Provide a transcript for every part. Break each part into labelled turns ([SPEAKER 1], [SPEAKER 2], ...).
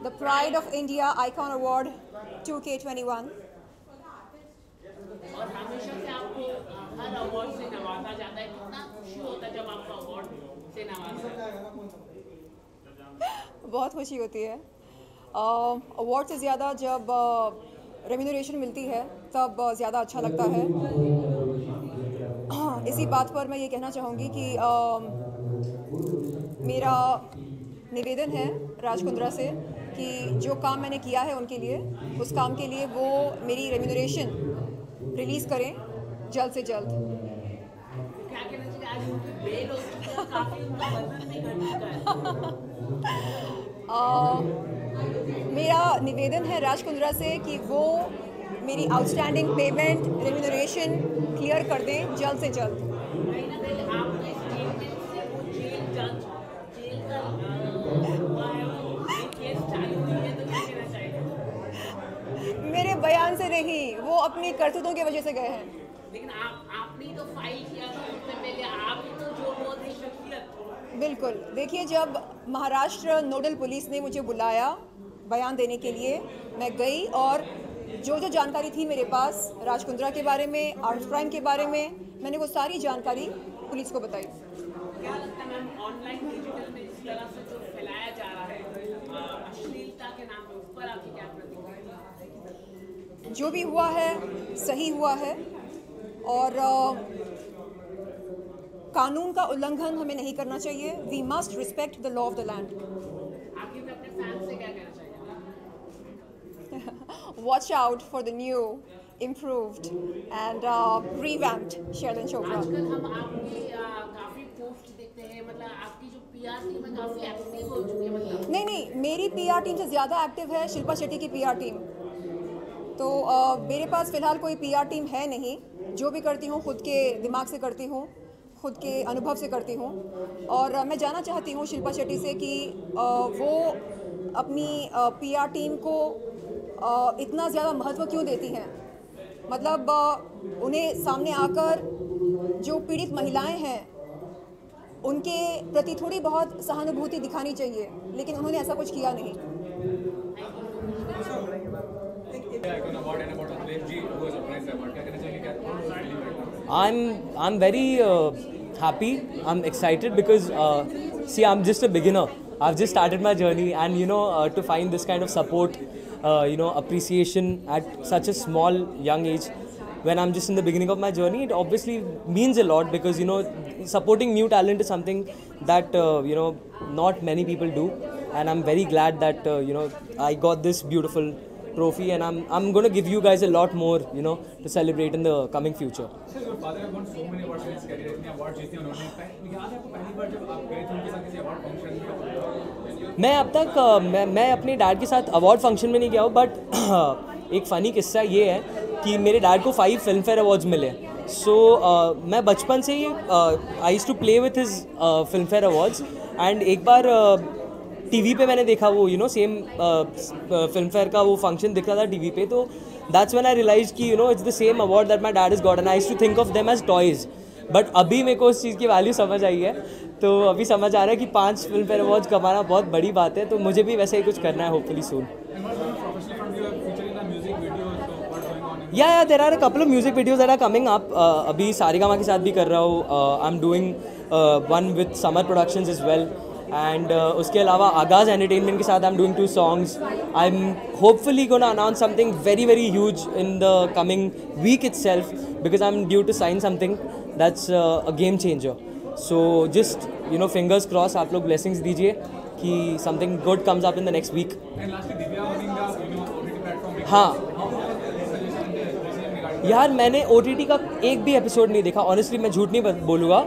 [SPEAKER 1] the Pride of India Icon Award 2K21.
[SPEAKER 2] और हमेशा से आपको हर अवार्ड से नवाजा जाता है, कितना खुशी होता है जब आपको अवार्ड से नवाजा जाता है?
[SPEAKER 1] बहुत खुशी होती है। अवार्ड से ज़्यादा जब रेम्यूनरेशन मिलती है तब ज़्यादा अच्छा लगता है। इसी बात पर मैं ये कहना चाहूँगी कि मेरा निवेदन है राज कुंद्रा से कि जो काम मैंने किया है उनके लिए, उस काम के लिए वो मेरी रेम्यूनरेशन रिलीज़ करें जल्द से जल्द।
[SPEAKER 2] क्या कहना चाहिए, आज उनकी बेल हो चुकी है, काफी उनका वजन भी घट चुका है।
[SPEAKER 1] मेरा निवेदन है राज कुंद्रा से कि वो मेरी आउटस्टैंडिंग पेमेंट रेम्यूनरेशन क्लियर कर दें जल्द से जल्द।
[SPEAKER 2] कहीं ना कहीं आपके स्टेटमेंट से वो जेल का हुआ है, वो केस चालू हुई है, तो क्या कहना चाहिए?
[SPEAKER 1] मेरे बयान से नहीं, वो अपनी करतूतों की वजह से गए हैं।
[SPEAKER 2] लेकिन आपने ही तो फाइल किया था उससे पहले, आप ही तो जो बहुत ही शख्सियत।
[SPEAKER 1] बिल्कुल, देखिए जब महाराष्ट्र नोडल पुलिस ने मुझे बुलाया बयान देने के लिए, मैं गई और जो जानकारी थी मेरे पास राज कुंद्रा के बारे में, आर्म्स क्राइम के बारे में, मैंने वो सारी जानकारी पुलिस को बताई।
[SPEAKER 2] क्या लगता है मैम, ऑनलाइन डिजिटल में इस तरह से जो फैलाया जा रहा है अश्लीलता के नाम पे, उस पर आपकी क्या प्रतिक्रिया?
[SPEAKER 1] जो भी हुआ है सही हुआ है और कानून का उल्लंघन हमें नहीं करना चाहिए। We must respect the law of the land.
[SPEAKER 2] आखिर में अपने फैंस से क्या कहना चाहिए?
[SPEAKER 1] Watch out for the new, improved and revamped Sheldon Chopra.
[SPEAKER 2] आजकल हम आपकी काफी पोस्ट देखते हैं, मतलब आपकी जो पीआर टीम है काफी एक्टिव हो चुकी है, मतलब
[SPEAKER 1] नहीं, मेरी पीआर टीम से ज़्यादा एक्टिव है शिल्पा शेट्टी की पीआर टीम। तो मेरे पास फ़िलहाल कोई पीआर टीम है नहीं। जो भी करती हूँ खुद के दिमाग से करती हूँ, खुद के अनुभव से करती हूँ। और मैं जानना चाहती हूँ शिल्पा शेट्टी से कि वो अपनी पीआर टीम को इतना ज़्यादा महत्व क्यों देती हैं। मतलब उन्हें सामने आकर जो पीड़ित महिलाएं हैं उनके प्रति थोड़ी बहुत सहानुभूति दिखानी चाहिए, लेकिन उन्होंने ऐसा कुछ किया नहीं।
[SPEAKER 3] I'm very happy. I'm excited because see, I'm just a beginner. I've just started my journey, and to find this kind of support, appreciation at such a small young age, when I'm just in the beginning of my journey, it obviously means a lot because supporting new talent is something that not many people do, and I'm very glad that I got this beautiful trophy, and I'm going to give you guys a lot more to celebrate in the coming future.
[SPEAKER 4] Sir, your father has won so many awards in his career. इतने awards जीते उन्होंने। याद है आपको पहली बार जब आप गए थे उनके साथ किसी award function में?
[SPEAKER 3] मैं अब तक मैं अपने डैड के साथ अवार्ड फंक्शन में नहीं गया हूँ, बट एक फ़नी किस्सा ये है कि मेरे डैड को 5 फिल्म फेयर अवार्ड्स मिले। सो मैं बचपन से ही I used to play with his Filmfare awards, and एक बार टीवी पे मैंने देखा वो सेम फिल्म फेयर का वो फंक्शन दिख रहा था टीवी पे, तो दैट्स व्हेन आई रियलाइज कि it's the same award that my dad is got, and I used to think of them as toys. But अभी मेरे को उस चीज़ की वैल्यू समझ आई है, तो अभी समझ आ रहा है कि 5 फिल्म फेयर अवार्ड्स कमाना बहुत बड़ी बात है, तो मुझे भी वैसे ही कुछ करना है होपफुली सून। या there are a couple of music videos that are coming up. अभी सारेगामा के साथ भी कर रहा हूँ, I am doing one with Summer Productions as well, एंड उसके अलावा आगाज़ एंटरटेनमेंट के साथ I am doing 2 songs. I am hopefully gonna announce something very very huge in the coming week itself, because I'm due to sign something that's a game changer. So just fingers crossed, आप लोग blessings दीजिए कि something good comes up in the next week.
[SPEAKER 4] And lastly, Divya owning the OTT platform.
[SPEAKER 3] हाँ यार, मैंने OTT का एक भी एपिसोड नहीं देखा, ऑनेस्टली मैं झूठ नहीं बोलूँगा,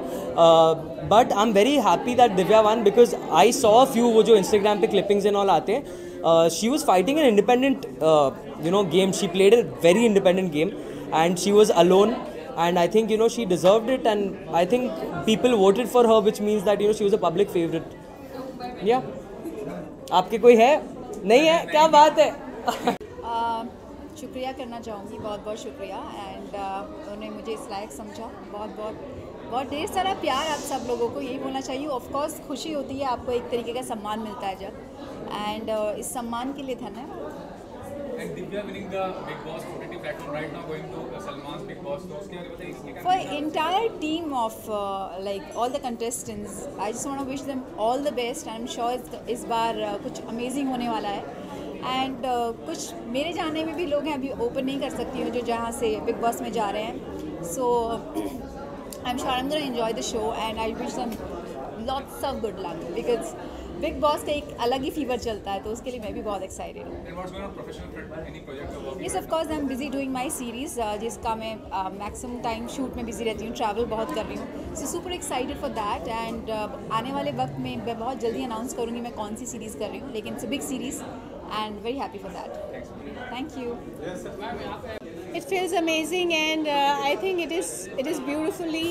[SPEAKER 3] but I am very happy that Divya one, because I saw a few वो जो इंस्टाग्राम पे क्लिपिंग्स एंड ऑल आते हैं, she was fighting an independent game, she played a very independent game and she was alone, and I think she deserved it, and I think people voted for her, which means that she was a public favorite. Yeah. आपके कोई है? नहीं है? क्या बात है?
[SPEAKER 5] शुक्रिया करना चाहूँगी, बहुत बहुत शुक्रिया, एंड उन्होंने मुझे इस लायक समझा। बहुत ढेर सारा प्यार आप सब लोगों को, यही बोलना चाहिए। ऑफ कोर्स खुशी होती है, आपको एक तरीके का सम्मान मिलता है जब, एंड इस सम्मान के लिए धन्यवाद।
[SPEAKER 4] And Divya winning the Big Boss OTT platform right now, going to Salman's Big Boss. तो उसके बारे में बताइए, इसके क्या
[SPEAKER 5] For entire team of like all the contestants, I just want to wish them all the best. I'm sure इस बार कुछ amazing होने वाला है। And कुछ मेरे जानने में भी लोग हैं, अभी ओपन नहीं कर सकती हूँ, जो जहाँ से बिग बॉस में जा रहे हैं। So I'm sure I'm going to enjoy the show and I wish them lots of good luck because big boss का एक अलग ही फीवर चलता है, तो उसके लिए मैं भी बहुत एक्साइटेड हूँ।
[SPEAKER 4] And what's going on professional front? Any project you're working
[SPEAKER 5] yes of course I am busy doing my series, जिसका मैं मैक्सिमम टाइम शूट में बिजी रहती हूँ, ट्रैवल बहुत कर रही हूँ। So super excited for that and आने वाले वक्त में मैं बहुत जल्दी अनाउंस करूँगी मैं कौन सी सीरीज़ कर रही हूँ, लेकिन it's a big series and very happy for that. Thank you.
[SPEAKER 6] It feels amazing and I think it is beautifully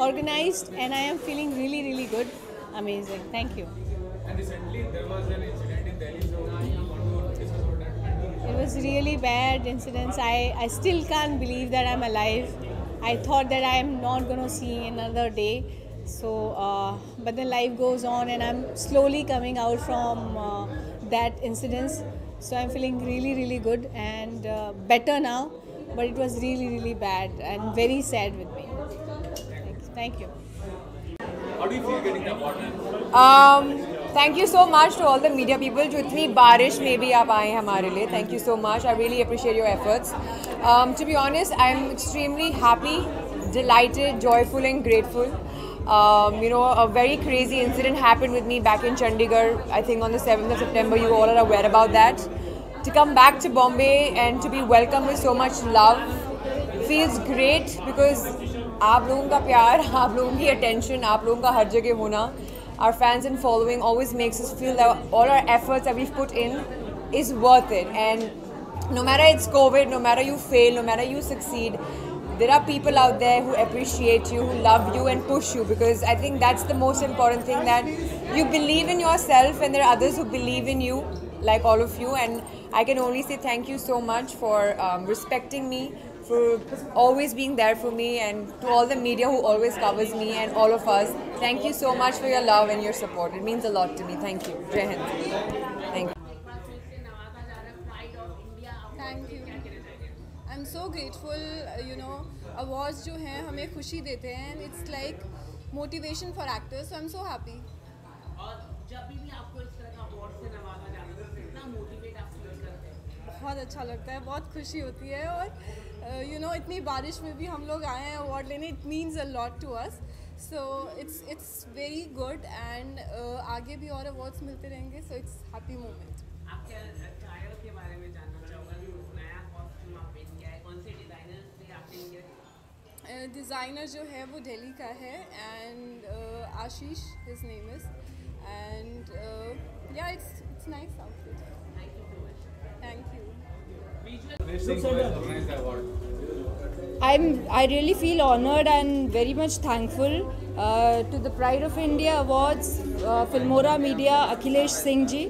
[SPEAKER 6] organized and I am feeling really good. Amazing. Thank you.
[SPEAKER 4] And recently there was an incident in Delhi, so you want to discuss about that?
[SPEAKER 6] It was really bad incidents. I still can't believe that I'm alive. I thought that I'm not going to see another day. So, but then life goes on and I'm slowly coming out from that incidents. So I'm feeling really good and better now. But it was really bad and very sad with me. Thank you.
[SPEAKER 4] How do you feel getting the award?
[SPEAKER 7] Thank you so much to all the media people जो इतनी बारिश में भी आप आए हैं हमारे लिए। Thank you so much, I really appreciate your efforts. To be honest, I am extremely happy, delighted, joyful and grateful. You know, a very crazy incident happened with me back in Chandigarh, I think on the 7th of September. You all are aware about that. To come back to Bombay and to be welcomed with so much love feels great because आप लोगों का प्यार, आप लोगों की attention, आप लोगों का हर जगह होना, our fans and following always makes us feel that all our efforts that we've put in is worth it. And no matter it's COVID, no matter you fail, no matter you succeed, there are people out there who appreciate you, who love you and push you, because I think that's the most important thing, that you believe in yourself and there are others who believe in you, like all of you. And I can only say thank you so much for respecting me, for always being there for me, and to all the media who always covers me and all of us. Thank you so much for your love and your support. It means a lot to me. Thank you. Jai Hind. Thank you.
[SPEAKER 8] Thank you. I am so grateful. You know, awards जो हैं हमें खुशी देते हैं and it's like motivation for actors, so I am so happy.
[SPEAKER 2] और जब भी आपको इस तरह का अवार्ड से नवाजा जाता है, कितना मोटिवेट आप फील करते हैं?
[SPEAKER 8] बहुत अच्छा लगता है, बहुत खुशी होती है। और यू नो, इतनी बारिश में भी हम लोग आए हैं अवार्ड लेने, it means a lot to us. So it's very good and आगे भी और अवार्ड्स मिलते रहेंगे, सो इट्स हैप्पी मोमेंट।
[SPEAKER 2] आपके अटायर के बारे में जानना चाहूँगा, नया कॉस्ट्यूम आप पहन के आए, कौन से डिज़ाइनर से आपने लिया?
[SPEAKER 8] डिज़ाइनर जो है वो दिल्ली का है and Ashish his name is, and yeah it's nice outfit. Thank you.
[SPEAKER 4] Organized the award.
[SPEAKER 9] I really feel honored and very much thankful to the Pride of India Awards, Filmora Media, Akhilesh Singh ji,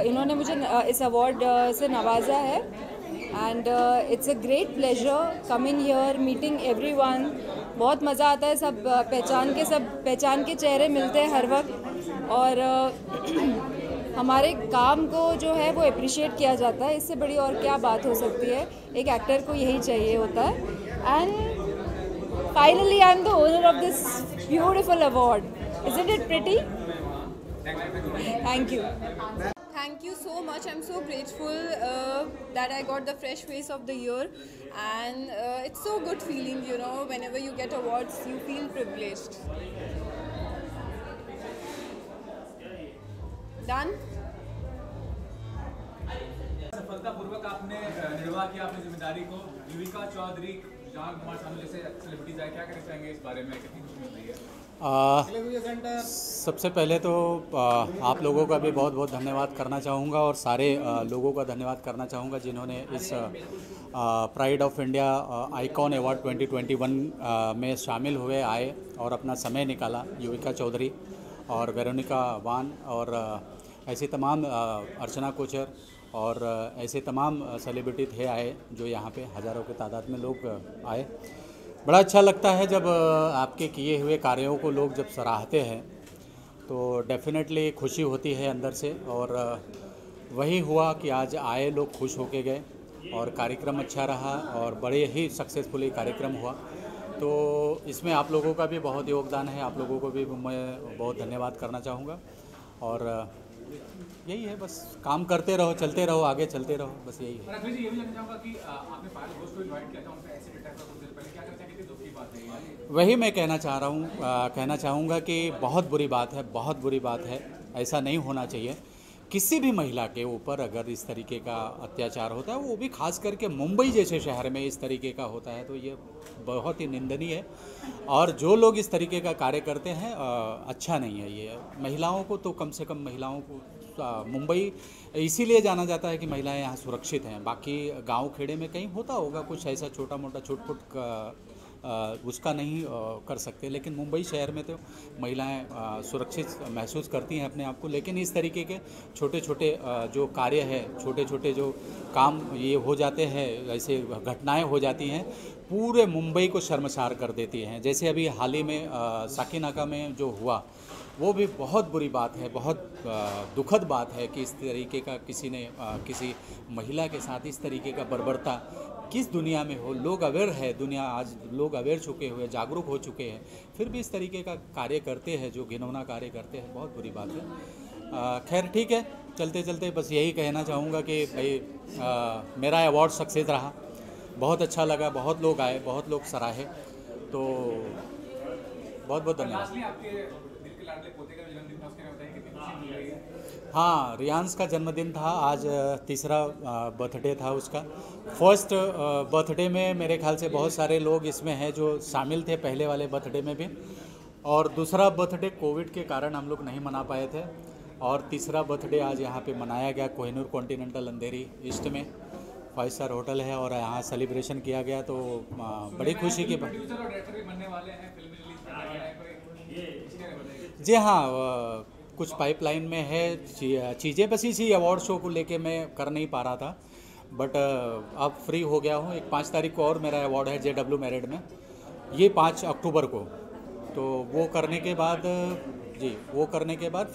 [SPEAKER 9] इन्होंने मुझे इस award से नवाजा है and it's a great pleasure coming here, meeting everyone. बहुत मज़ा आता है, सब पहचान के चेहरे मिलते हैं हर वक्त और हमारे काम को जो है वो अप्रिशिएट किया जाता है। इससे बड़ी और क्या बात हो सकती है, एक एक्टर को यही चाहिए होता है। And finally I am the owner of this beautiful award, isn't it pretty? Thank you.
[SPEAKER 8] Thank you so much. I'm so grateful that I got the Fresh Face of the Year, and it's so good feeling, you know, whenever you get awards, you feel privileged. Done?
[SPEAKER 4] सफलतापूर्वक आपने निर्वाह किया अपनी जिम्मेदारी को। युविका चौधरी, जहां कुमार सानू जैसे celebrities आए, क्या कहना चाहेंगे इस बारे में, कितनी खुशी मिल रही है?
[SPEAKER 10] सबसे पहले तो आप लोगों का भी बहुत बहुत धन्यवाद करना चाहूँगा और सारे लोगों का धन्यवाद करना चाहूँगा जिन्होंने इस pride of India icon award 2021 में शामिल हुए, आए और अपना समय निकाला। युविका चौधरी और वेरोनिका वान और ऐसे तमाम अर्चना कोचर और ऐसे तमाम सेलिब्रिटी थे आए, जो यहाँ पे हज़ारों की तादाद में लोग आए। बड़ा अच्छा लगता है जब आपके किए हुए कार्यों को लोग जब सराहते हैं, तो डेफिनेटली खुशी होती है अंदर से। और वही हुआ कि आज आए लोग खुश होके गए और कार्यक्रम अच्छा रहा और बड़े ही सक्सेसफुली कार्यक्रम हुआ। तो इसमें आप लोगों का भी बहुत योगदान है, आप लोगों को भी मैं बहुत धन्यवाद करना चाहूँगा। और यही है, बस काम करते रहो, चलते रहो, आगे चलते रहो, बस यही है।
[SPEAKER 4] अखिलेश जी, ये भी जानना चाहूँगा कि आपने पायल घोष को इनवाइट किया था, उनका एसिड अटैक कुछ देर पहले, क्या करते हैं, कितनी दुख की बात है?
[SPEAKER 10] वही मैं कहना चाहूँगा कि बहुत बुरी बात है, बहुत बुरी बात है। ऐसा नहीं होना चाहिए। किसी भी महिला के ऊपर अगर इस तरीके का अत्याचार होता है, वो भी खास करके मुंबई जैसे शहर में इस तरीके का होता है, तो ये बहुत ही निंदनीय है। और जो लोग इस तरीके का कार्य करते हैं अच्छा नहीं है। ये महिलाओं को तो कम से कम महिलाओं को मुंबई इसीलिए जाना जाता है कि महिलाएं यहाँ सुरक्षित हैं। बाकी गांव खेड़े में कहीं होता होगा कुछ ऐसा छोटा मोटा छुटपुट उसका नहीं कर सकते, लेकिन मुंबई शहर में तो महिलाएं सुरक्षित महसूस करती हैं अपने आप को। लेकिन इस तरीके के छोटे छोटे जो कार्य है, छोटे छोटे जो काम ये हो जाते हैं, ऐसे घटनाएं हो जाती हैं, पूरे मुंबई को शर्मसार कर देती हैं। जैसे अभी हाल ही में साकीनाका में जो हुआ, वो भी बहुत बुरी बात है, बहुत दुखद बात है कि इस तरीके का किसी ने किसी महिला के साथ इस तरीके का बर्बरता किस दुनिया में हो। लोग अवेयर है, दुनिया आज लोग अवेयर चुके हुए, जागरूक हो चुके हैं, फिर भी इस तरीके का कार्य करते हैं, जो घिनौना कार्य करते हैं, बहुत बुरी बात है। खैर ठीक है, चलते चलते बस यही कहना चाहूँगा कि भाई मेरा अवार्ड सक्सेस रहा, बहुत अच्छा लगा, बहुत लोग आए, बहुत लोग सराहे, तो बहुत बहुत धन्यवाद। हाँ, रियांश का जन्मदिन था आज, तीसरा बर्थडे था उसका। फर्स्ट बर्थडे में मेरे ख्याल से बहुत सारे लोग इसमें हैं जो शामिल थे पहले वाले बर्थडे में भी, और दूसरा बर्थडे कोविड के कारण हम लोग नहीं मना पाए थे, और तीसरा बर्थडे आज यहाँ पे मनाया गया कोहिनूर कॉन्टिनेंटल अंधेरी ईस्ट में 5 स्टार होटल है, और यहाँ सेलिब्रेशन किया गया। तो बड़ी खुशी की बात। जी हाँ, कुछ पाइपलाइन में है चीज़ें, बस इसी अवार्ड शो को लेके मैं कर नहीं पा रहा था, बट अब फ्री हो गया हूँ। एक 5 तारीख को और मेरा अवार्ड है JW मेरिट में, ये 5 अक्टूबर को। तो वो करने के बाद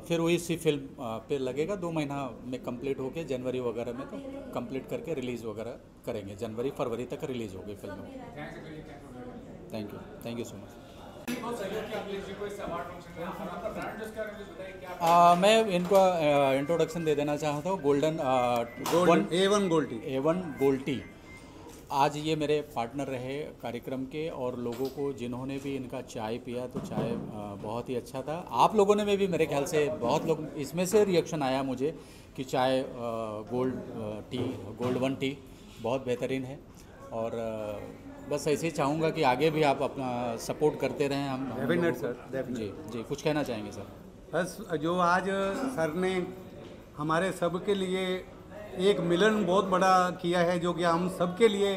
[SPEAKER 10] फिर वही सी फिल्म पे लगेगा, 2 महीना में कंप्लीट होके जनवरी वगैरह में तो कंप्लीट करके रिलीज़ वगैरह करेंगे। जनवरी फरवरी तक रिलीज़ होगी film. Thank you so much. मैं इनको इंट्रोडक्शन दे देना चाहता हूँ। A1 गोल्ड टी आज ये मेरे पार्टनर रहे कार्यक्रम के, और लोगों को जिन्होंने भी इनका चाय पिया तो चाय बहुत ही अच्छा था। आप लोगों ने भी मेरे ख्याल से बहुत लोग इसमें से रिएक्शन आया मुझे कि चाय गोल्ड 1 टी बहुत बेहतरीन है, और बस ऐसे ही चाहूँगा कि आगे भी आप अपना सपोर्ट करते रहें। हम
[SPEAKER 11] डेफिनेट सर, डेफिनेट।
[SPEAKER 10] जी कुछ कहना चाहेंगे सर?
[SPEAKER 11] बस जो आज सर ने हमारे सब के लिए एक मिलन बहुत बड़ा किया है, जो कि हम सब के लिए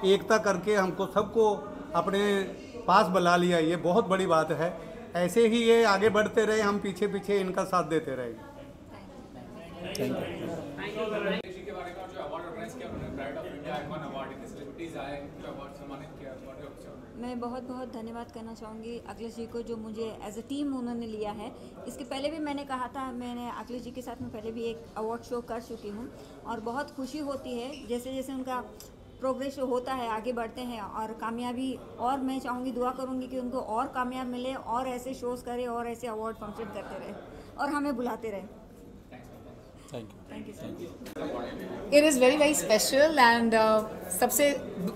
[SPEAKER 11] एकता करके हमको सबको अपने पास बुला लिया, ये बहुत बड़ी बात है। ऐसे ही ये आगे बढ़ते रहे, हम पीछे पीछे इनका साथ देते रहे।
[SPEAKER 12] मैं बहुत बहुत धन्यवाद करना चाहूँगी अखिलेश जी को, जो मुझे एज अ टीम उन्होंने लिया है। इसके पहले भी मैंने कहा था, मैंने अखिलेश जी के साथ में पहले भी एक अवार्ड शो कर चुकी हूँ, और बहुत खुशी होती है जैसे जैसे उनका प्रोग्रेस होता है, आगे बढ़ते हैं, और कामयाबी, और मैं चाहूँगी, दुआ करूँगी कि उनको और कामयाब मिले, और ऐसे शोज़ करे, और ऐसे अवार्ड फंक्शन करते रहे, और हमें बुलाते रहे।
[SPEAKER 10] Thank you.
[SPEAKER 13] It is very very special, and सबसे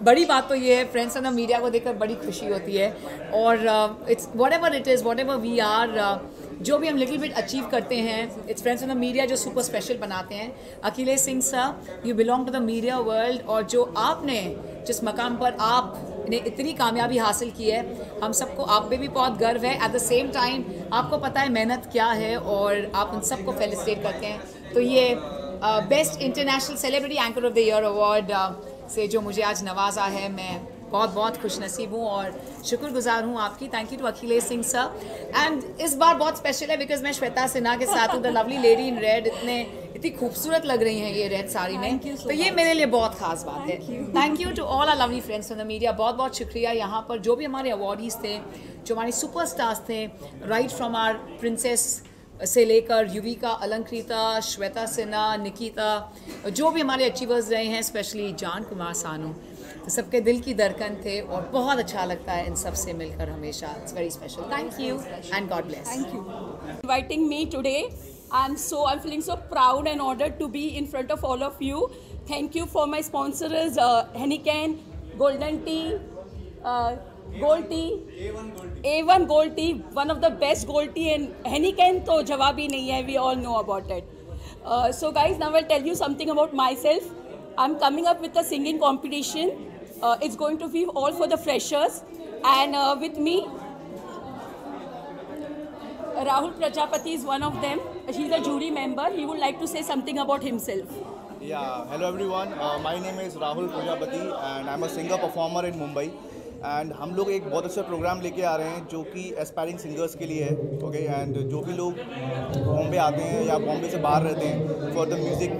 [SPEAKER 13] बड़ी बात तो ये है, फ्रेंड्स ऑन द मीडिया को देखकर बड़ी खुशी होती है, और it's whatever it is, whatever we are, जो भी हम लिटिल बिट अचीव करते हैं, it's friends on the media जो सुपर स्पेशल बनाते हैं। Akhilesh Singh sir, you belong to the media world, और जो आपने जिस मकाम पर आपने इतनी कामयाबी हासिल की है, हम सबको आप पे भी बहुत गर्व है। एट द सेम टाइम आपको पता है मेहनत क्या है, और आप उन सबको फेलिसिटेट करते हैं। तो ये best international celebrity anchor of the year award से जो मुझे आज नवाजा है, मैं बहुत बहुत खुश नसीब हूँ और शुक्रगुजार हूँ आपकी। Thank you to Akhilesh Singh sir. And इस बार बहुत स्पेशल है बिकॉज मैं श्वेता सिन्हा के साथ हूँ, the lovely lady in red. इतनी खूबसूरत लग रही हैं ये रेड साड़ी में, तो ये मेरे लिए बहुत खास बात है। Thank you to all our lovely friends from the media. बहुत बहुत शुक्रिया यहाँ पर जो भी हमारे अवॉर्डीज़ थे, जो हमारे सुपरस्टार्स थे, राइट फ्रॉम आवर प्रिंसेस से लेकर युविका, अलंकृता, श्वेता सिन्हा, निकिता, जो भी हमारे अचीवर्स रहे हैं, स्पेशली जान कुमार सानू, तो सबके दिल की धड़कन थे और बहुत अच्छा लगता है इन सब से मिलकर हमेशा। It's very special. Thank you and God bless.
[SPEAKER 14] Thank you inviting me today. I'm feeling so proud and honored to be in front of all of you. Thank you for my sponsors, Heineken, Golden Tea, Gold Tea, A1 Gold Tea, one of the best Gold Tea, and Heineken to jawab hi nahi hai, we all know about it. So guys, now I'll tell you something about myself. I'm coming up with a singing competition. It's going to be all for the freshers, and with me Rahul Prajapati is one of them. He's a jury member. He would like to say something about himself.
[SPEAKER 15] Yeah, hello everyone. My name is Rahul Prajapati and I'm a singer performer in Mumbai. And हम लोग एक बहुत अच्छा programme लेके आ रहे हैं जो कि एस्पायरिंग सिंगर्स के लिए है, ओके। एंड जो भी लोग बॉम्बे आते हैं या बॉम्बे से बाहर रहते हैं फॉर द म्यूज़िक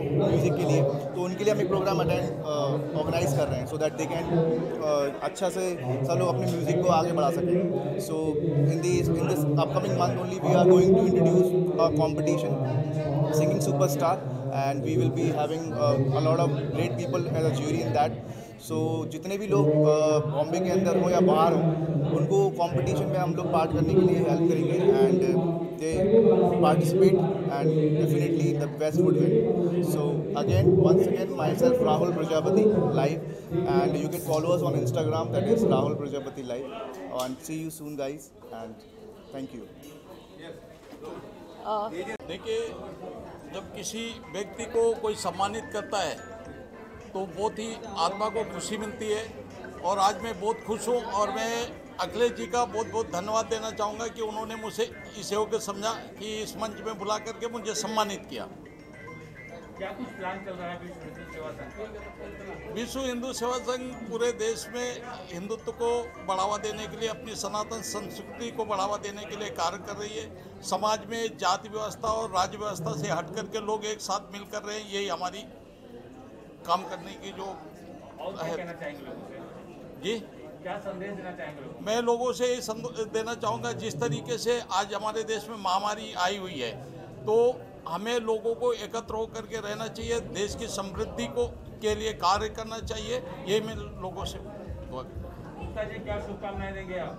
[SPEAKER 15] के लिए, तो उनके लिए हम एक प्रोग्राम ऑर्गेनाइज कर रहे हैं सो दैट दे कैन अच्छा से सब लोग अपने म्यूज़िक को आगे बढ़ा सकें। So in this upcoming month only we are going to introduce a competition singing superstar and we will be having a lot of great people as a jury in that. So जितने भी लोग बॉम्बे के अंदर हो या बाहर हो, उनको कंपटीशन में हम लोग पार्ट करने के लिए हेल्प करेंगे and they participate and definitely the best would win. So again once again myself Rahul Prajapati live and you can follow us on Instagram, that is Rahul Prajapati live, and see you soon guys and thank you.
[SPEAKER 16] देखिए, जब किसी व्यक्ति को कोई सम्मानित करता है तो बहुत ही आत्मा को खुशी मिलती है और आज मैं बहुत खुश हूँ और मैं अखिलेश जी का बहुत बहुत धन्यवाद देना चाहूँगा कि उन्होंने मुझे इस योग्य समझा कि इस मंच में बुला करके मुझे सम्मानित किया।
[SPEAKER 4] क्या कुछ प्लान चल रहा है विश्व हिंदू सेवा संघ?
[SPEAKER 16] विश्व हिंदू सेवा संघ पूरे देश में हिंदुत्व को बढ़ावा देने के लिए, अपनी सनातन संस्कृति को बढ़ावा देने के लिए कार्य कर रही है। समाज में जाति व्यवस्था और राज्य व्यवस्था से हट करके लोग एक साथ मिल कर रहे हैं, यही हमारी काम करने की जो
[SPEAKER 4] क्या कहना चाहेंगे लोगों से?
[SPEAKER 16] जी,
[SPEAKER 4] क्या संदेश देना चाहेंगे लोगों?
[SPEAKER 16] मैं लोगों से ये संदेश देना चाहूँगा, जिस तरीके से आज हमारे देश में महामारी आई हुई है, तो हमें लोगों को एकत्र होकर के रहना चाहिए, देश की समृद्धि को के लिए कार्य करना चाहिए। ये मैं लोगों से
[SPEAKER 4] गुप्ता जी क्या शुभकामनाएं देंगे आप?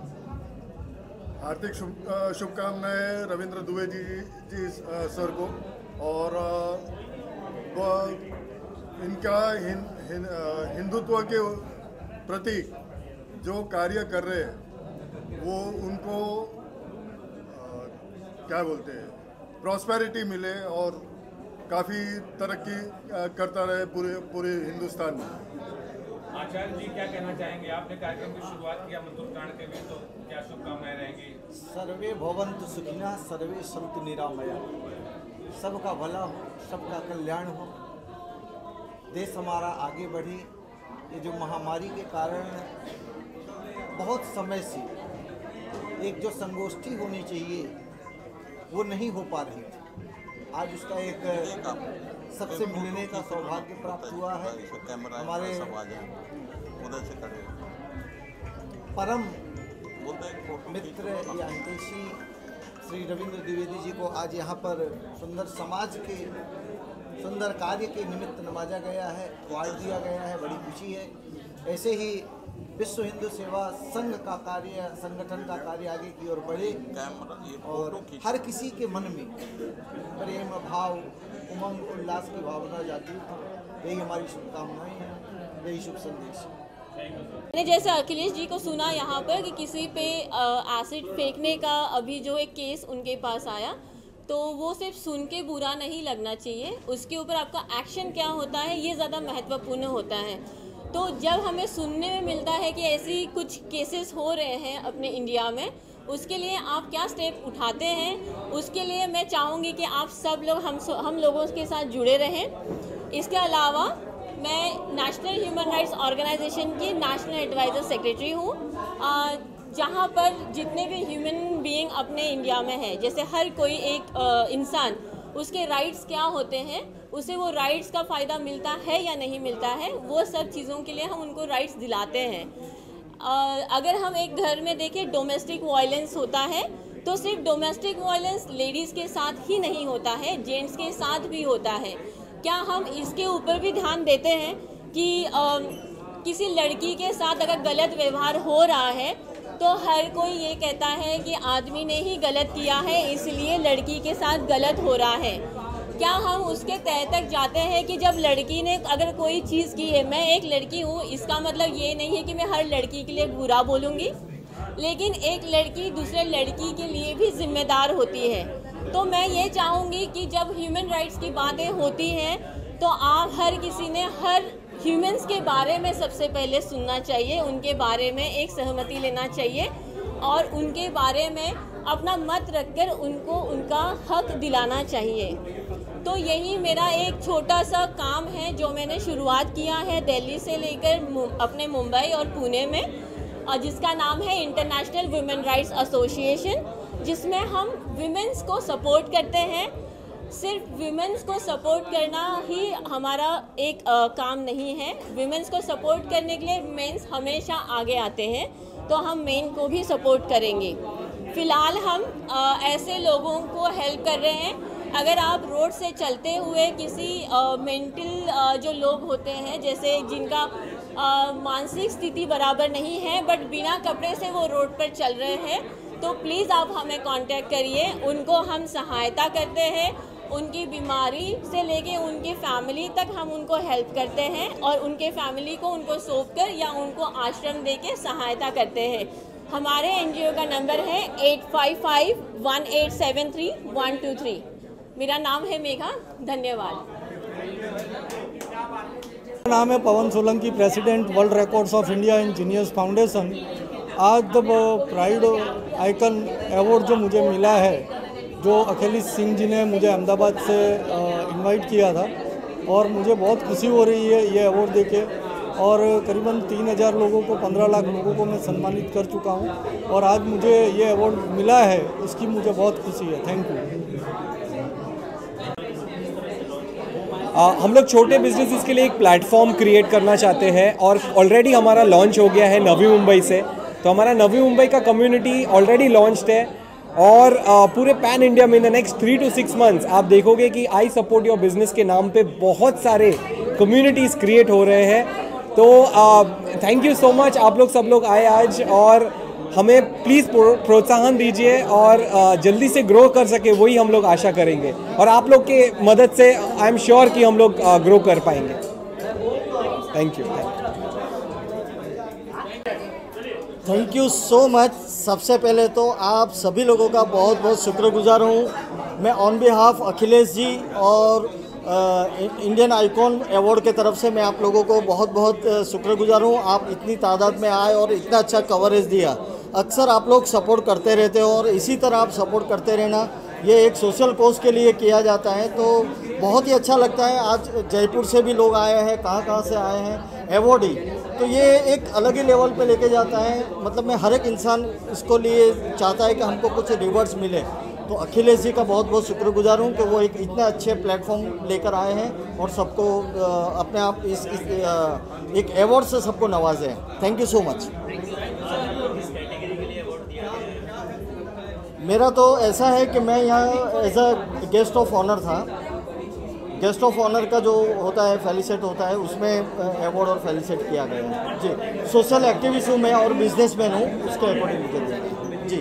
[SPEAKER 17] हार्दिक शुभकामनाएं रविंद्र दुबे जी सर को, और इनका हिंदुत्व के प्रति जो कार्य कर रहे हैं वो उनको क्या बोलते हैं, प्रॉस्पेरिटी मिले और काफ़ी तरक्की करता रहे पूरे हिंदुस्तान में।
[SPEAKER 4] आचार्य जी क्या कहना चाहेंगे? आपने कार्यक्रम की शुरुआत किया मधुरकांड के लिए, तो क्या शुभकामनाएं रहेंगी?
[SPEAKER 18] सर्वे भवन्तु सुखिनः, सर्वे सन्तु निरामया। सबका भला हो, सबका कल्याण हो, देश हमारा आगे बढ़े। ये जो महामारी के कारण बहुत समय से एक जो संगोष्ठी होनी चाहिए वो नहीं हो पा रही थी, आज उसका एक सबसे मिलने का सौभाग्य प्राप्त हुआ है। हमारे परम मित्र या हितैषी श्री रविंद्र द्विवेदी जी को आज यहाँ पर सुंदर समाज के सुंदर कार्य के निमित्त नवाजा गया है, अवार्ड दिया गया है, बड़ी खुशी है। ऐसे ही विश्व हिंदू सेवा संघ का कार्य, संगठन का कार्य आगे की ओर बढ़े और हर किसी के मन में प्रेम भाव, उमंग उल्लास की भावना जागृत हो, यही हमारी शुभकामनाएं हैं, यही शुभ संदेश है।
[SPEAKER 19] मैंने जैसे अखिलेश जी को सुना यहाँ पर कि किसी पे एसिड फेंकने का अभी जो एक केस उनके पास आया, तो वो सिर्फ सुन के बुरा नहीं लगना चाहिए, उसके ऊपर आपका एक्शन क्या होता है ये ज़्यादा महत्वपूर्ण होता है। तो जब हमें सुनने में मिलता है कि ऐसी कुछ केसेस हो रहे हैं अपने इंडिया में, उसके लिए आप क्या स्टेप उठाते हैं, उसके लिए मैं चाहूँगी कि आप सब लोग हम लोगों के साथ जुड़े रहें। इसके अलावा मैं नेशनल ह्यूमन राइट्स ऑर्गेनाइजेशन की नेशनल एडवाइज़र सेक्रेटरी हूँ, जहाँ पर जितने भी ह्यूमन बीइंग अपने इंडिया में है, जैसे हर कोई एक इंसान उसके राइट्स क्या होते हैं, उसे वो राइट्स का फ़ायदा मिलता है या नहीं मिलता है, वो सब चीज़ों के लिए हम उनको राइट्स दिलाते हैं। अगर हम एक घर में देखें डोमेस्टिक वायलेंस होता है तो सिर्फ डोमेस्टिक वायलेंस लेडीज़ के साथ ही नहीं होता है, जेंट्स के साथ भी होता है। क्या हम इसके ऊपर भी ध्यान देते हैं कि किसी लड़की के साथ अगर गलत व्यवहार हो रहा है तो हर कोई ये कहता है कि आदमी ने ही गलत किया है इसलिए लड़की के साथ गलत हो रहा है। क्या हम उसके तह तक जाते हैं कि जब लड़की ने अगर कोई चीज़ की है, मैं एक लड़की हूँ, इसका मतलब ये नहीं है कि मैं हर लड़की के लिए बुरा बोलूँगी, लेकिन एक लड़की दूसरे लड़की के लिए भी जिम्मेदार होती है। तो मैं ये चाहूँगी कि जब ह्यूमन राइट्स की बातें होती हैं तो आप हर किसी ने हर ह्यूमंस के बारे में सबसे पहले सुनना चाहिए, उनके बारे में एक सहमति लेना चाहिए और उनके बारे में अपना मत रखकर उनको उनका हक दिलाना चाहिए। तो यही मेरा एक छोटा सा काम है जो मैंने शुरुआत किया है दिल्ली से लेकर अपने मुंबई और पुणे में, और जिसका नाम है इंटरनेशनल वुमेन राइट्स एसोसिएशन, जिसमें हम विमेंस को सपोर्ट करते हैं। सिर्फ विमेंस को सपोर्ट करना ही हमारा एक काम नहीं है, विमेंस को सपोर्ट करने के लिए मेंस हमेशा आगे आते हैं, तो हम मेन को भी सपोर्ट करेंगे। फ़िलहाल हम ऐसे लोगों को हेल्प कर रहे हैं, अगर आप रोड से चलते हुए किसी मेंटल जो लोग होते हैं, जैसे जिनका मानसिक स्थिति बराबर नहीं है बट बिना कपड़े से वो रोड पर चल रहे हैं, तो प्लीज़ आप हमें कांटेक्ट करिए, उनको हम सहायता करते हैं। उनकी बीमारी से लेके उनकी फैमिली तक हम उनको हेल्प करते हैं और उनके फैमिली को उनको सौंप कर या उनको आश्रम देके सहायता करते हैं। हमारे एनजीओ का नंबर है 8551873123। मेरा नाम है मेघा, धन्यवाद।
[SPEAKER 20] मेरा नाम है Pawan Solanki, president World Records of India and Genius Foundation. आज जब प्राइड आइकन अवार्ड जो मुझे मिला है, जो अखिलेश सिंह जी ने मुझे अहमदाबाद से इनवाइट किया था, और मुझे बहुत खुशी हो रही है ये अवार्ड देके, और करीबन 3000 लोगों को 15 लाख लोगों को मैं सम्मानित कर चुका हूँ, और आज मुझे ये अवार्ड मिला है, उसकी मुझे बहुत खुशी है। Thank you.
[SPEAKER 21] हम लोग छोटे बिजनेसेस के लिए एक प्लेटफॉर्म क्रिएट करना चाहते हैं, और ऑलरेडी हमारा लॉन्च हो गया है नवी मुंबई से। तो हमारा नवी मुंबई का कम्युनिटी ऑलरेडी लॉन्च्ड है, और पूरे पैन इंडिया में in the next 3 to 6 months आप देखोगे कि आई सपोर्ट योर बिजनेस के नाम पे बहुत सारे कम्युनिटीज़ क्रिएट हो रहे हैं। तो थैंक यू सो मच, आप लोग सब लोग आए आज, और हमें प्लीज़ प्रोत्साहन दीजिए और जल्दी से ग्रो कर सके, वही हम लोग आशा करेंगे, और आप लोग के मदद से आई एम श्योर कि हम लोग ग्रो कर पाएंगे। Thank you.
[SPEAKER 18] Thank you so much. सबसे पहले तो आप सभी लोगों का बहुत बहुत शुक्रगुजार हूँ। मैं ऑन बिहाफ अखिलेश जी और इंडियन आइकॉन अवार्ड के तरफ से मैं आप लोगों को बहुत बहुत शुक्रगुजार हूँ। आप इतनी तादाद में आए और इतना अच्छा कवरेज दिया। अक्सर आप लोग सपोर्ट करते रहते हो और इसी तरह आप सपोर्ट करते रहना। ये एक सोशल कोज के लिए किया जाता है, तो बहुत ही अच्छा लगता है। आज जयपुर से भी लोग आए हैं, कहाँ से आए हैं, अवार्ड ही, तो ये एक अलग ही लेवल पे लेके जाता है। मतलब मैं हर एक इंसान इसको लिए चाहता है कि हमको कुछ रिवॉर्ड्स मिले। तो अखिलेश जी का बहुत बहुत शुक्रगुजार हूँ कि वो एक इतना अच्छे प्लेटफॉर्म लेकर आए हैं और सबको अपने आप इस एक अवार्ड से सबको नवाजे हैं। Thank you so much. मेरा तो ऐसा है कि मैं यहाँ as a guest of honour था। गेस्ट ऑफ ऑनर का जो होता है फेलिसिट होता है, उसमें अवार्ड और फेलिसिट किया गया है जी। सोशल एक्टिविस्ट हूँ मैं और बिजनेसमैन हूँ, उसके अकॉर्डिंग मुझे दिया गया जी।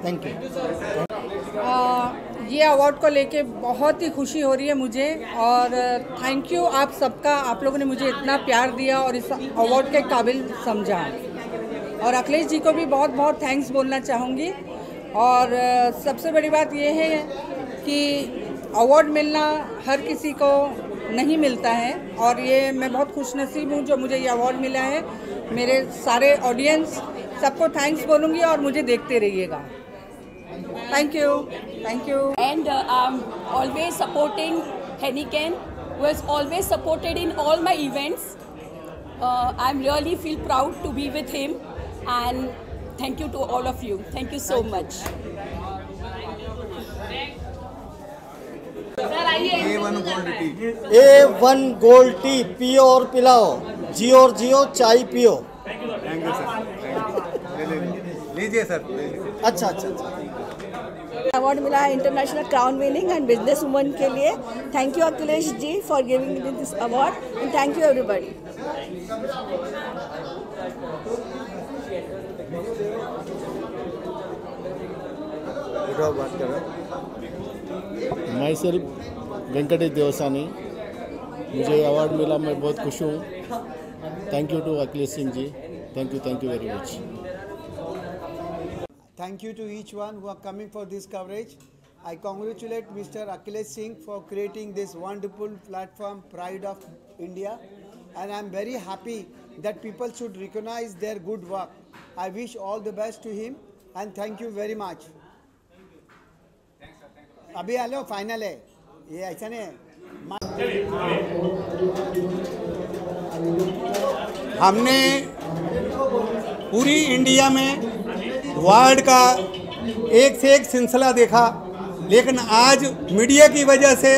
[SPEAKER 18] Thank you.
[SPEAKER 22] ये अवार्ड को लेके बहुत ही खुशी हो रही है मुझे, और थैंक यू आप सबका। आप लोगों ने मुझे इतना प्यार दिया और इस अवार्ड के काबिल समझा, और अखिलेश जी को भी बहुत बहुत थैंक्स बोलना चाहूँगी। और सबसे बड़ी बात ये है कि अवार्ड मिलना हर किसी को नहीं मिलता है, और ये मैं बहुत खुशनसीब हूँ जो मुझे ये अवार्ड मिला है। मेरे सारे ऑडियंस सबको थैंक्स बोलूँगी और मुझे देखते रहिएगा। Thank you, thank you.
[SPEAKER 14] And I am always supporting Heineken, who has always supported in all my events. I'm really feel proud to be with him, and thank you to all of you. Thank you so much.
[SPEAKER 11] A1 gold tea.
[SPEAKER 18] A1 gold tea पियो और पिलाओ, जियो और जियो, चाय पियो।
[SPEAKER 11] Thank you sir, लीजिए sir.
[SPEAKER 18] अच्छा अच्छा अच्छा।
[SPEAKER 1] अवार्ड मिला है international crown winning and business woman के लिए। Thank you Akhilesh ji for giving me this award and thank you everybody.
[SPEAKER 3] Myself Venkatesh Devsani, मुझे अवार्ड मिला, मैं बहुत खुश हूँ। Thank you to Akhilesh Singh ji, thank you very much.
[SPEAKER 18] Thank you to each one who are coming for this coverage. I congratulate Mr. Akhilesh Singh for creating this wonderful platform, Pride of India, and I am very happy that people should recognize their good work. I wish all the best to him and thank you very much. अभी hello final है ये, ऐसा नहीं है।
[SPEAKER 11] हमने पूरी India में ward का एक से एक सिलसिला देखा, लेकिन आज मीडिया की वजह से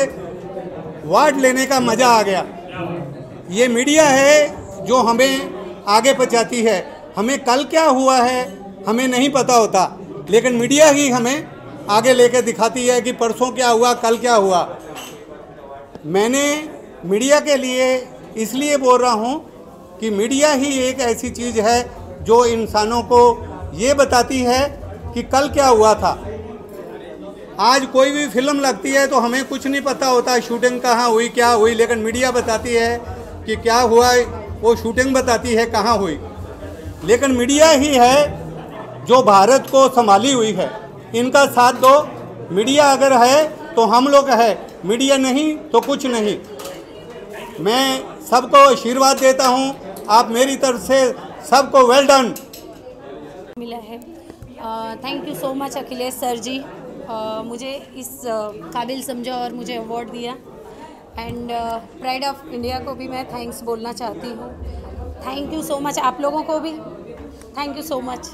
[SPEAKER 11] वार्ड लेने का मज़ा आ गया। ये मीडिया है जो हमें आगे पहुंचाती है। हमें कल क्या हुआ है हमें नहीं पता होता, लेकिन मीडिया ही हमें आगे लेकर दिखाती है कि परसों क्या हुआ, कल क्या हुआ। मैंने मीडिया के लिए इसलिए बोल रहा हूँ कि मीडिया ही एक ऐसी चीज़ है जो इंसानों को ये बताती है कि कल क्या हुआ था। आज कोई भी फिल्म लगती है तो हमें कुछ नहीं पता होता शूटिंग कहाँ हुई, क्या हुई, लेकिन मीडिया बताती है कि क्या हुआ, वो शूटिंग बताती है कहाँ हुई। लेकिन मीडिया ही है जो भारत को संभाली हुई है। इनका साथ दो। मीडिया अगर है तो हम लोग है, मीडिया नहीं तो कुछ नहीं। मैं सबको आशीर्वाद देता हूँ, आप मेरी तरफ से सबको वेल डन।
[SPEAKER 23] मिला है। Thank you so much Akhilesh sir ji, मुझे इस काबिल समझा और मुझे अवार्ड दिया। एंड प्राइड ऑफ इंडिया को भी मैं थैंक्स बोलना चाहती हूँ। थैंक यू सो मच, आप लोगों को भी थैंक यू सो मच।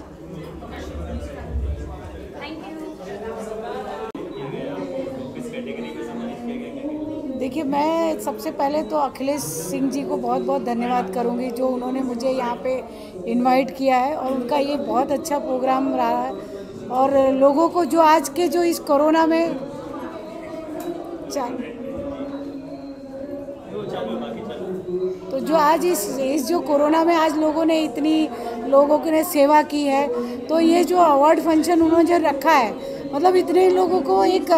[SPEAKER 22] देखिए, मैं सबसे पहले तो अखिलेश सिंह जी को बहुत बहुत धन्यवाद करूंगी जो उन्होंने मुझे यहाँ पे इनवाइट किया है, और उनका ये बहुत अच्छा प्रोग्राम रहा है। और लोगों को जो आज के जो इस कोरोना में तो जो आज इस जो कोरोना में आज लोगों ने इतनी लोगों ने सेवा की है, तो ये जो अवार्ड फंक्शन उन्होंने जो रखा है, मतलब इतने लोगों को एक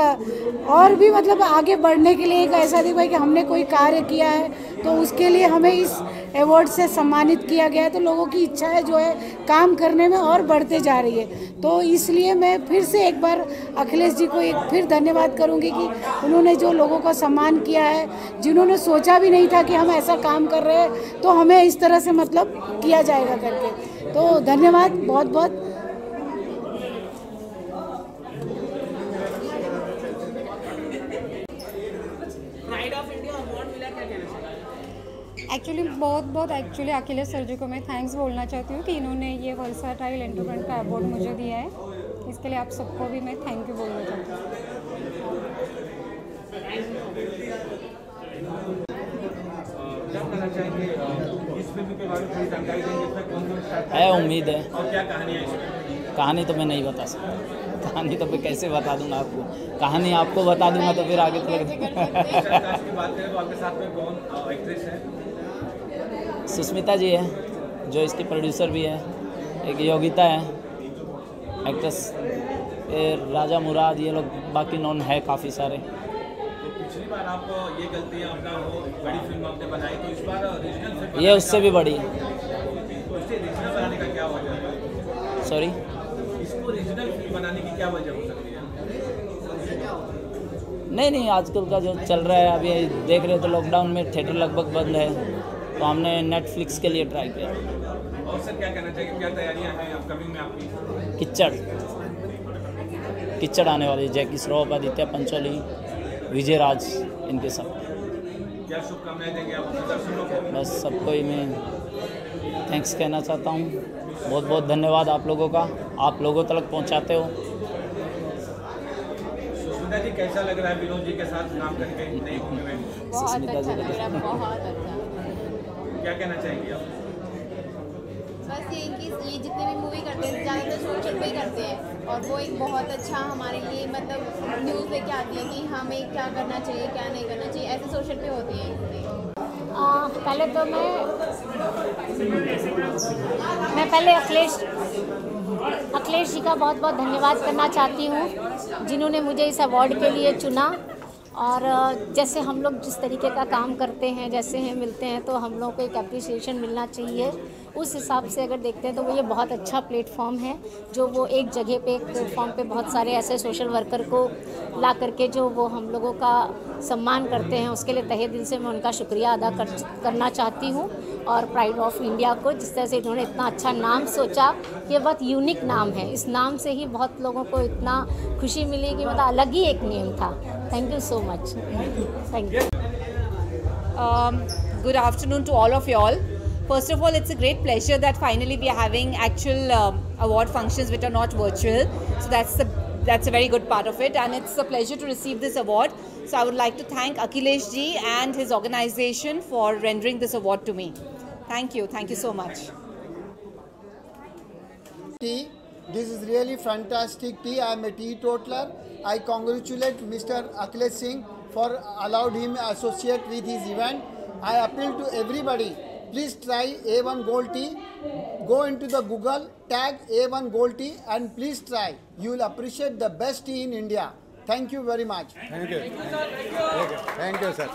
[SPEAKER 22] और भी मतलब आगे बढ़ने के लिए एक ऐसा दिखा कि हमने कोई कार्य किया है तो उसके लिए हमें इस अवार्ड से सम्मानित किया गया है। तो लोगों की इच्छाएं जो है काम करने में और बढ़ते जा रही है। तो इसलिए मैं फिर से एक बार अखिलेश जी को एक फिर धन्यवाद करूंगी कि उन्होंने जो लोगों का सम्मान किया है, जिन्होंने सोचा भी नहीं था कि हम ऐसा काम कर रहे हैं तो हमें इस तरह से मतलब किया जाएगा करके। तो धन्यवाद बहुत बहुत।
[SPEAKER 24] एक्चुअली बहुत एक्चुअली अखिलेश सर जी को मैं थैंक्स बोलना चाहती हूँ कि इन्होंने ये वर्सटाइल एंटरप्रेन्योर का अवार्ड मुझे दिया है। इसके लिए आप सबको भी मैं थैंक यू बोलना चाहती हूँ।
[SPEAKER 25] है उम्मीद है। और क्या कहानी है इसमें? कहानी तो मैं नहीं बता सकता। कहानी तो मैं कैसे बता दूंगा आपको? कहानी आपको बता दूंगा तो फिर आगे सुष्मिता जी है जो इसकी प्रोड्यूसर भी है, एक योगिता है एक्ट्रेस, राजा मुराद, ये लोग बाकी नॉन है काफ़ी सारे।
[SPEAKER 4] तो पिछली बार आप ये गलतियाँ अपना वो बड़ी फिल्म आपने बनाई, तो इस बार रीजनल फिल्म
[SPEAKER 25] ये उससे भी बड़ी है।
[SPEAKER 4] उससे रीजनल बनाने का क्या वजह है?
[SPEAKER 25] सॉरी,
[SPEAKER 4] इसको रीजनल फिल्म बनाने की क्या वजह हो सकती है?
[SPEAKER 25] नहीं आजकल का जो चल रहा है, अभी देख रहे हो तो लॉकडाउन में थिएटर लगभग बंद है, तो हमने नेटफ्लिक्स के लिए ट्राई किया।
[SPEAKER 4] और सर क्या कहना चाहिए, क्या तैयारियां हैं अपकमिंग में आपकी?
[SPEAKER 25] किच्चड़ आने वाली, जैकी श्रॉफ, आदित्य पंचोली, विजय राज, इनके सब।
[SPEAKER 4] क्या शुभकामनाएं देंगे आप दर्शकों को?
[SPEAKER 25] बस सबको ही मैं थैंक्स कहना चाहता हूँ। बहुत बहुत धन्यवाद आप लोगों का, आप लोगों तक पहुँचाते हो।
[SPEAKER 4] सुष्मिता
[SPEAKER 2] सुष्मिता जी कैसा लग रहा है विनोद जी के साथ काम करके नई मूवी में?
[SPEAKER 5] बहुत अच्छा लग रहा है, बहुत अच्छा।
[SPEAKER 2] क्या कहना चाहेंगे आप?
[SPEAKER 5] बस ये कि ये जितने भी मूवी करते हैं ज़्यादातर सोशल पे ही करते हैं और वो एक बहुत अच्छा हमारे लिए मतलब न्यूज़ लेके आती है कि हमें क्या करना चाहिए क्या नहीं करना चाहिए, ऐसे सोशल पे होती है।
[SPEAKER 23] पहले तो मैं पहले अखिलेश जी का बहुत बहुत धन्यवाद करना चाहती हूँ जिन्होंने मुझे इस अवार्ड के लिए चुना। और जैसे हम लोग जिस तरीके का काम करते हैं, जैसे हैं मिलते हैं, तो हम लोग को एक अप्रिसिएशन मिलना चाहिए। उस हिसाब से अगर देखते हैं तो वो ये बहुत अच्छा प्लेटफॉर्म है जो वो एक जगह पे, एक प्लेटफॉर्म पे बहुत सारे ऐसे सोशल वर्कर को ला करके जो वो हम लोगों का सम्मान करते हैं, उसके लिए तहे दिल से मैं उनका शुक्रिया अदा करना चाहती हूँ। और प्राइड ऑफ इंडिया को जिस तरह से इन्होंने इतना अच्छा नाम सोचा, ये बहुत यूनिक नाम है, इस नाम से ही बहुत लोगों को इतना खुशी मिली कि मतलब अलग ही एक नेम था। Thank you so much. Thank you.
[SPEAKER 6] Good afternoon to all of y'all. First of all, it's a great pleasure that finally we are having actual award functions which are not virtual. So that's a very good part of it, and it's a pleasure to receive this award. So I would like to thank Akhilesh ji and his organization for rendering this award to me. Thank you so much.
[SPEAKER 7] This is really fantastic tea. I am a teetotaler. I congratulate Mr. Akhilesh Singh for allowed him associate with his event. I appeal to everybody, please try A1 Gold Tea. Go into the Google, tag A1 Gold Tea and please try. You will appreciate the best tea in India. Thank you very much.
[SPEAKER 11] Thank you sir.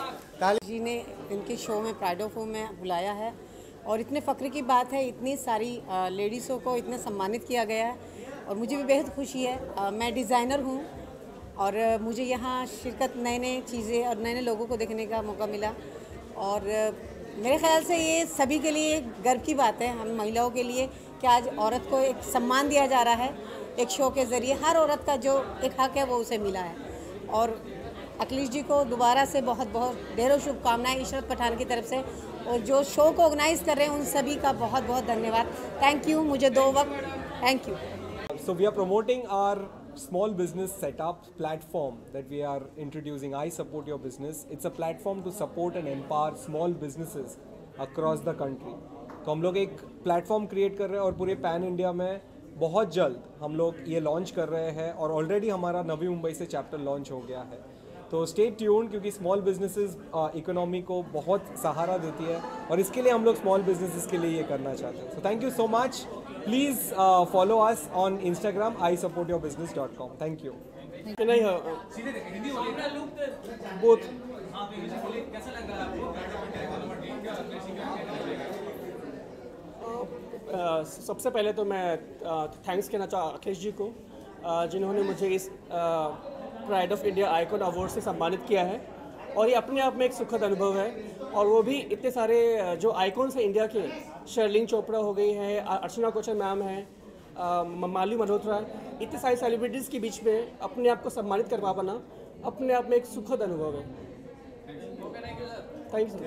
[SPEAKER 22] जी ने इनके show में pride of home में बुलाया है और इतने फ़ख्र की बात है, इतनी सारी लेडीज़ों को इतने सम्मानित किया गया है और मुझे भी बेहद खुशी है। मैं डिज़ाइनर हूँ और मुझे यहाँ शिरकत नए चीज़ें और नए लोगों को देखने का मौका मिला और मेरे ख्याल से ये सभी के लिए गर्व की बात है, हम महिलाओं के लिए, कि आज औरत को एक सम्मान दिया जा रहा है एक शो के ज़रिए। हर औरत का जो एक हक है वो उसे मिला है। और अखिलेश जी को दोबारा से बहुत बहुत ढेरों शुभकामनाएं इशरत पठान की तरफ से, और जो शो को ऑर्गेनाइज़ कर रहे हैं उन सभी का बहुत बहुत धन्यवाद। Thank you. मुझे 2 वक्त thank you.
[SPEAKER 21] So we are promoting our small business setup platform that we are introducing. I support your business. It's a platform to support and empower small businesses across the country. तो हम लोग एक platform create कर रहे हैं और पूरे pan India में बहुत जल्द हम लोग ये लॉन्च कर रहे हैं और ऑलरेडी हमारा नवी मुंबई से चैप्टर लॉन्च हो गया है। तो स्टे ट्यून्ड, क्योंकि स्मॉल बिजनेसेस इकोनॉमी को बहुत सहारा देती है और इसके लिए हम लोग स्मॉल बिजनेसेस के लिए ये करना चाहते हैं। So thank you so much. Please follow us on Instagram isupportyourbusiness.com. Thank you.
[SPEAKER 9] सबसे पहले तो मैं थैंक्स कहना अखिलेश जी को जिन्होंने मुझे इस pride of India icon award से सम्मानित किया है और ये अपने आप में एक सुखद अनुभव है। और वो भी इतने सारे जो आइकॉन्स हैं इंडिया के, शर्लिन चोपड़ा हो गई है, अर्चना कोचर मैम है, मालू मल्होत्रा, इतने सारे सेलिब्रिटीज़ के बीच में अपने आप को सम्मानित करवा पाना अपने आप में एक सुखद अनुभव है। Thank you.